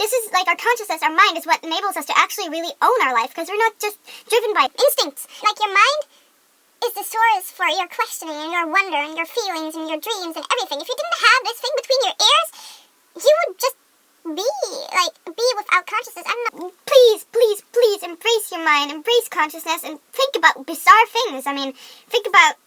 this is like our consciousness, our mind is what enables us to actually really own our life, because we're not just driven by instincts. Like your mind is the source for your questioning and your wonder and your feelings and your dreams and everything. If you didn't have this thing between your ears, you would just be without consciousness. I don't know. Please, please, please embrace your mind, embrace consciousness, and think about bizarre things. I mean, think about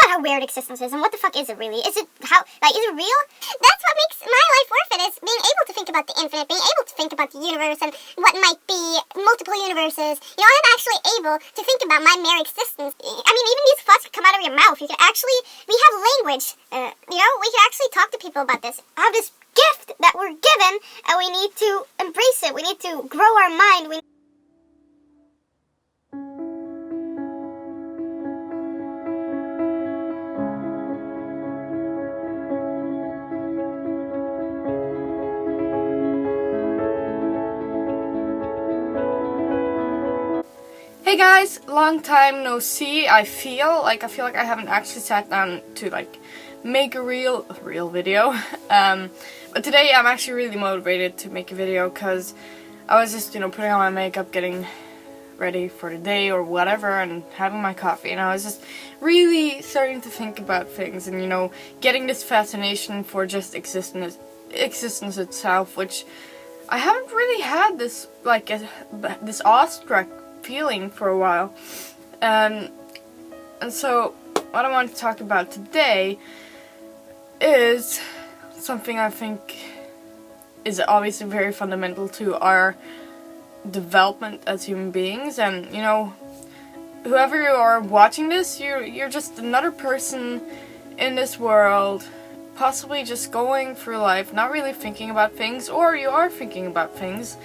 how weird existence is, and what the fuck is it really? Is it real? That's what makes my life worth it, is being able to think about the infinite, being able to think about the universe and what might be multiple universes. You know, I'm actually able to think about my mere existence. I mean, even these thoughts come out of your mouth. We have language. We can actually talk to people about this. I have this gift that we're given, and we need to embrace it. We need to grow our mind. Hey guys, long time no see. I feel like I haven't actually sat down to make a real video. But today I'm actually really motivated to make a video, because I was just, putting on my makeup, getting ready for the day or whatever, and having my coffee, and I was just really starting to think about things, and getting this fascination for just existence itself, which I haven't really had this this awestruck feeling for a while. And so what I want to talk about today is something I think is obviously very fundamental to our development as human beings. And whoever you are watching this, you're just another person in this world, possibly just going through life not really thinking about things, or you are thinking about things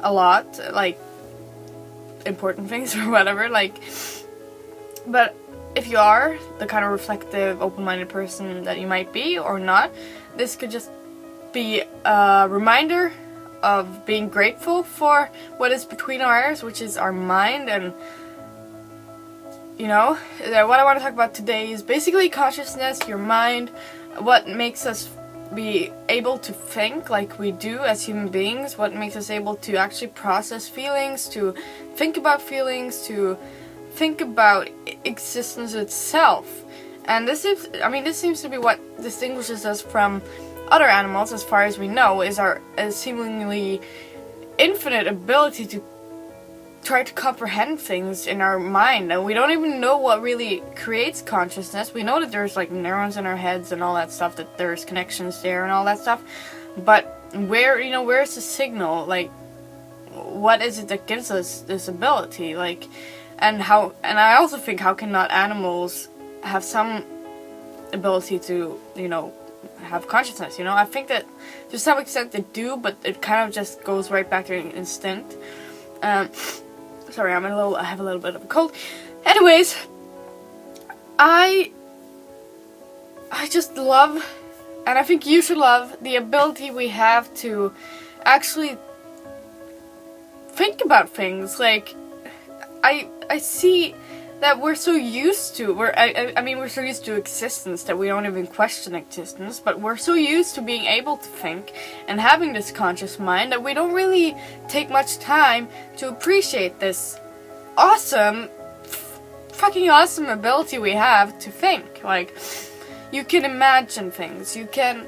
a lot, like important things or whatever, but if you are the kind of reflective, open-minded person that you might be or not, this could just be a reminder of being grateful for what is between our ears, which is our mind. And what I want to talk about today is basically consciousness, your mind, what makes us be able to think like we do as human beings, what makes us able to actually process feelings, to think about feelings, to think about existence itself. And this seems to be what distinguishes us from other animals, as far as we know, is our seemingly infinite ability to try to comprehend things in our mind. And we don't even know what really creates consciousness. We know that there's neurons in our heads and all that stuff, that there's connections there and all that stuff, but where's the signal? What is it that gives us this ability? And I also think, how can not animals have some ability to have consciousness? I think that to some extent they do, but it kind of just goes right back to instinct. Sorry, I have a little bit of a cold. Anyways, I just love, and I think you should love, the ability we have to actually think about things. I see that we're so used to, we're so used to existence that we don't even question existence, but we're so used to being able to think and having this conscious mind that we don't really take much time to appreciate this fucking awesome ability we have to think. You can imagine things, you can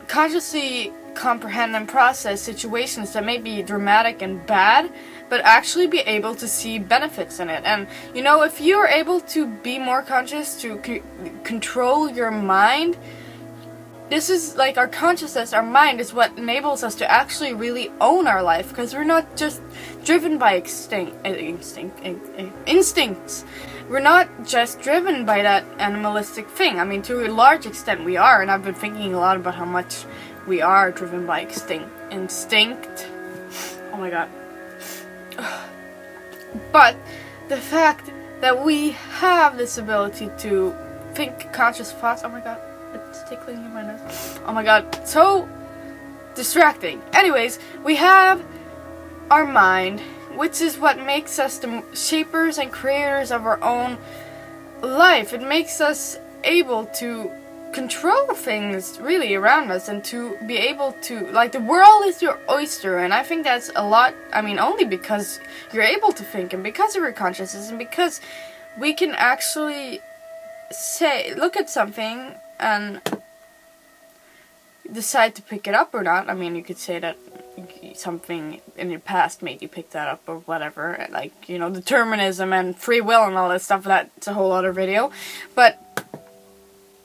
consciously comprehend and process situations that may be dramatic and bad, but actually be able to see benefits in it. And if you're able to be more conscious, to control your mind, this is our consciousness, our mind is what enables us to actually really own our life, because we're not just driven by instincts. We're not just driven by that animalistic thing. I mean, to a large extent we are, and I've been thinking a lot about how much we are driven by instinct. Oh my god. But the fact that we have this ability to think conscious thoughts, oh my god, it's tickling in my nose. Oh my god, so distracting. Anyways, we have our mind, which is what makes us the shapers and creators of our own life. It makes us able to control things really around us, and to be able to, like, the world is your oyster. And I think that's a lot, I mean, only because you're able to think, and because of your consciousness, and because we can actually look at something and decide to pick it up or not. I mean, you could say that something in your past made you pick that up or whatever, like, you know, determinism and free will and all that stuff. That's a whole other video. But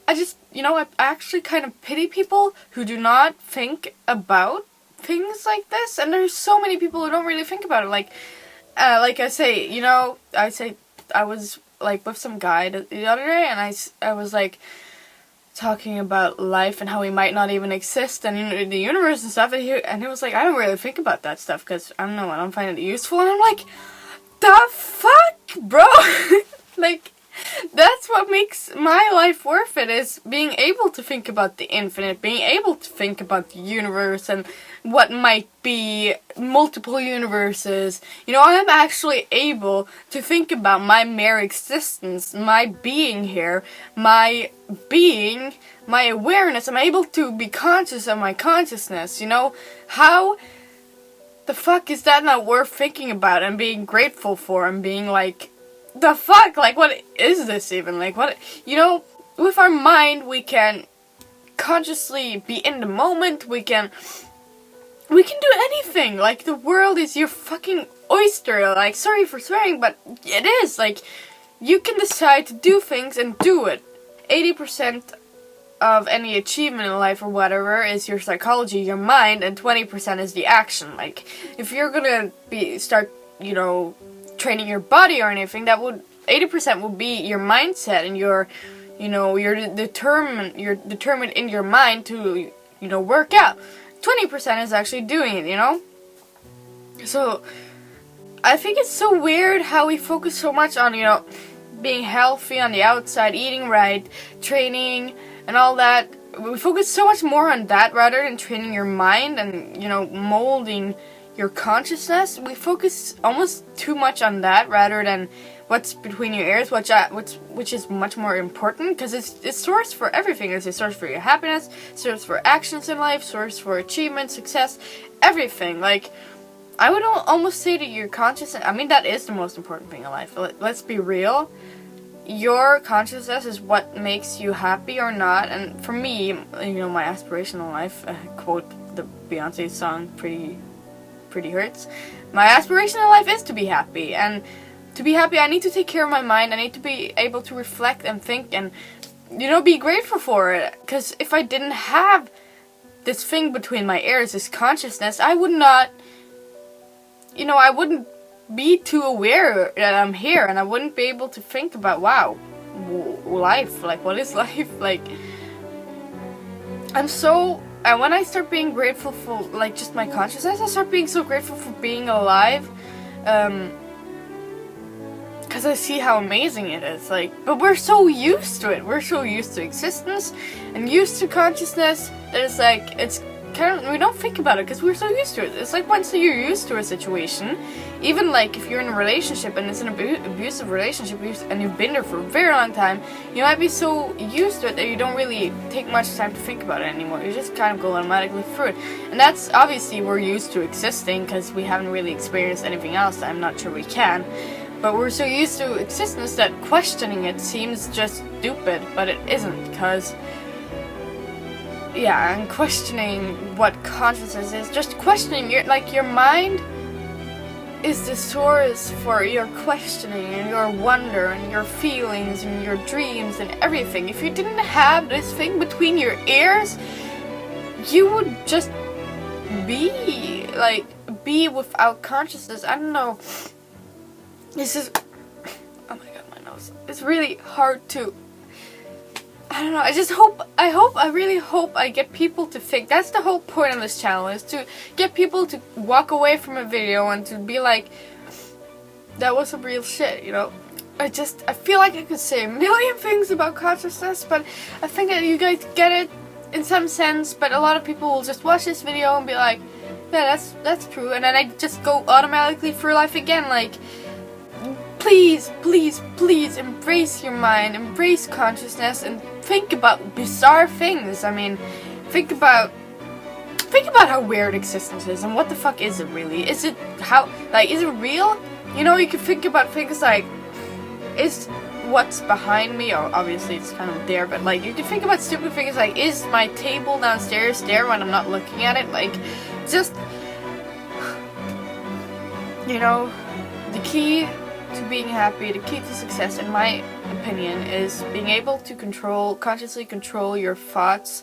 I just, you know, I actually kind of pity people who do not think about things like this. And there's so many people who don't really think about it. Like I say, you know, I was like with some guy the other day, and I was like talking about life and how we might not even exist and in the universe and stuff, and he was like, I don't really think about that stuff because I don't know, I don't find it useful. And I'm like, the fuck, bro? Like, that's what makes my life worth it, is being able to think about the infinite, being able to think about the universe and what might be multiple universes. You know, I'm actually able to think about my mere existence, my being here, my being, my awareness. I'm able to be conscious of my consciousness, you know? How the fuck is that not worth thinking about and being grateful for and being like, the fuck? Like, what is this even? Like, what? You know, with our mind, we can consciously be in the moment. We can do anything. Like, the world is your fucking oyster. Like, sorry for swearing, but it is. Like, you can decide to do things and do it. 80% of any achievement in life or whatever is your psychology, your mind, and 20% is the action. Like, if you're gonna start, you know, training your body or anything, that would 80% would be your mindset, and you're determined in your mind to, you know, work out. 20% is actually doing it, you know? So I think it's so weird how we focus so much on, you know, being healthy on the outside, eating right, training and all that. We focus so much more on that rather than training your mind and, you know, molding your consciousness. We focus almost too much on that rather than what's between your ears, which is much more important, because it's source for everything. It's a source for your happiness, source for actions in life, source for achievement, success, everything. Like, I would almost say that your consciousness, I mean, that is the most important thing in life. Let's be real. Your consciousness is what makes you happy or not. And for me, you know, my aspirational life, quote the Beyonce song, Pretty Hurts. My aspiration in life is to be happy, and to be happy I need to take care of my mind. I need to be able to reflect and think and, you know, be grateful for it. Because if I didn't have this thing between my ears, this consciousness, I would not, you know, I wouldn't be too aware that I'm here, and I wouldn't be able to think about, wow, life, like, what is life? Like, and when I start being grateful for, like, just my consciousness, I start being so grateful for being alive, because I see how amazing it is. Like, but we're so used to it. We're so used to existence and used to consciousness that it's like, it's kind of, we don't think about it because we're so used to it. It's like once you're used to a situation, even like if you're in a relationship and it's an abusive relationship and you've been there for a very long time, you might be so used to it that you don't really take much time to think about it anymore. You just kind of go automatically through it. And that's obviously, we're used to existing because we haven't really experienced anything else. I'm not sure we can. But we're so used to existence that questioning it seems just stupid, but it isn't, because yeah, and questioning what consciousness is, just questioning your mind is the source for your questioning and your wonder and your feelings and your dreams and everything. If you didn't have this thing between your ears, you would just be without consciousness. I don't know. This is, oh my god, my nose. It's really hard to, I don't know, I really hope I get people to think. That's the whole point of this channel, is to get people to walk away from a video and to be like, that was some real shit, you know? I feel like I could say a million things about consciousness, but I think that you guys get it in some sense, but a lot of people will just watch this video and be like, yeah, that's true, and then I just go automatically through life again, like, please, please, please embrace your mind, embrace consciousness, and think about bizarre things. I mean, think about how weird existence is, and what the fuck is it really? Is it real? You know, you can think about things like, is what's behind me, or obviously it's kind of there, but like, you can think about stupid things like, is my table downstairs there when I'm not looking at it? Like, just, you know, the key to being happy, the key to success, in my opinion, is being able to consciously control your thoughts,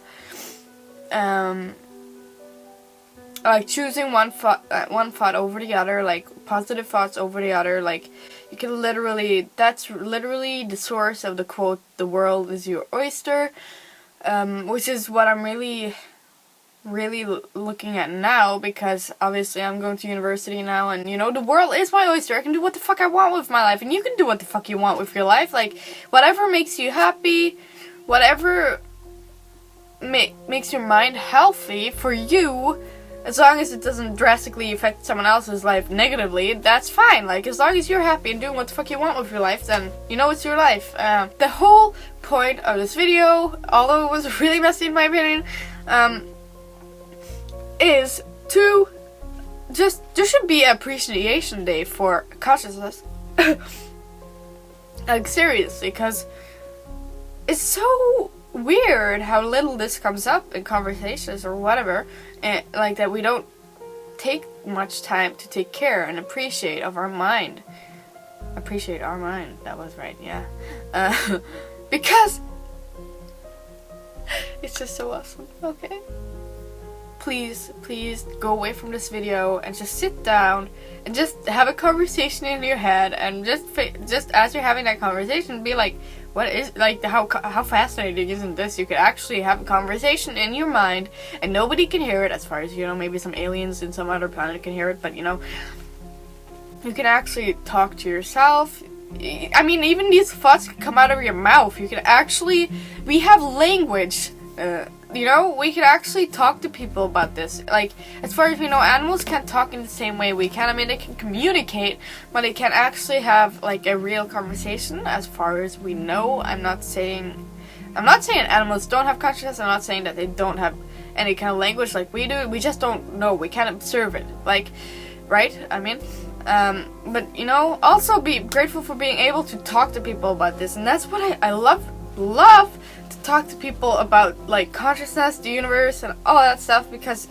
like choosing one thought over the other, like positive thoughts over the other. Like, you can that's literally the source of the quote, "The world is your oyster," which is what I'm really looking at now, because obviously I'm going to university now, and you know, the world is my oyster. I can do what the fuck I want with my life, and you can do what the fuck you want with your life. Like, whatever makes you happy, whatever makes your mind healthy for you, as long as it doesn't drastically affect someone else's life negatively, that's fine. Like, as long as you're happy and doing what the fuck you want with your life, then you know it's your life. The whole point of this video, although it was really messy in my opinion, is to just, there should be an appreciation day for consciousness. Like, seriously, because it's so weird how little this comes up in conversations or whatever, and like that we don't take much time to take care and appreciate our mind. Appreciate our mind, that was right, yeah. Because it's just so awesome, okay? Please go away from this video and just sit down and just have a conversation in your head, and just as you're having that conversation, be like, what is, like, how fascinating isn't this? You could actually have a conversation in your mind and nobody can hear it, as far as you know. Maybe some aliens in some other planet can hear it, but you know, you can actually talk to yourself. I mean, even these thoughts can come out of your mouth. You can actually, we have language. You know, we could actually talk to people about this. Like, as far as we know, animals can't talk in the same way we can. I mean, they can communicate, but they can't actually have, like, a real conversation, as far as we know. I'm not saying animals don't have consciousness. I'm not saying that they don't have any kind of language like we do. We just don't know. We can't observe it. Like, right? I mean, but, you know, also be grateful for being able to talk to people about this. And that's what I love to talk to people about, like, consciousness, the universe, and all that stuff, because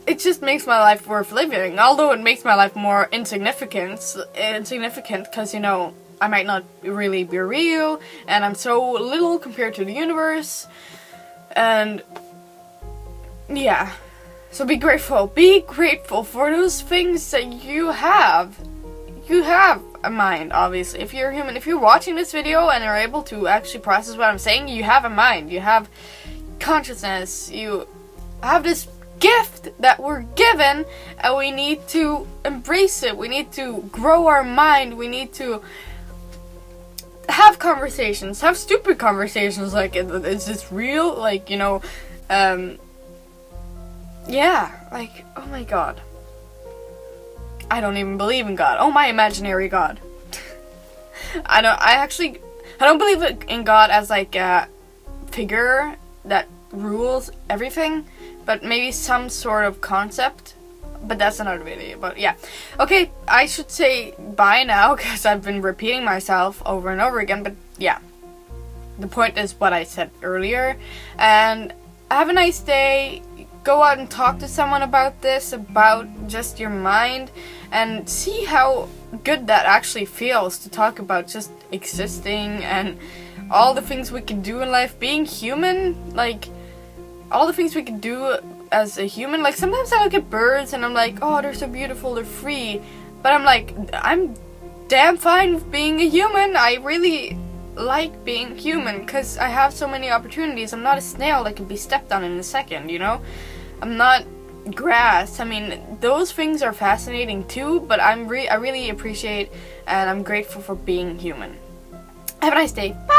it just makes my life worth living. Although it makes my life more insignificant, because, you know, I might not really be real, and I'm so little compared to the universe, and yeah. So be grateful for those things that you have. You have a mind, obviously. If you're human, if you're watching this video and are able to actually process what I'm saying, you have a mind, you have consciousness, you have this gift that we're given, and we need to embrace it. We need to grow our mind. We need to have conversations, have stupid conversations, like, is this real? Like, you know, yeah, like, oh my god. I don't even believe in God. Oh, my imaginary God. I don't believe in God as, like, a figure that rules everything, but maybe some sort of concept. But that's another video. But yeah. Okay, I should say bye now, because I've been repeating myself over and over again. But yeah, the point is what I said earlier. And have a nice day. Go out and talk to someone about this, about just your mind, and see how good that actually feels to talk about just existing and all the things we can do in life, being human, like all the things we can do as a human. Like, sometimes I look at birds and I'm like, oh, they're so beautiful, they're free, but I'm like, I'm damn fine with being a human. I really like being human because I have so many opportunities. I'm not a snail that can be stepped on in a second, you know? I'm not grass. I mean, those things are fascinating too, but I really appreciate and I'm grateful for being human. Have a nice day. Bye!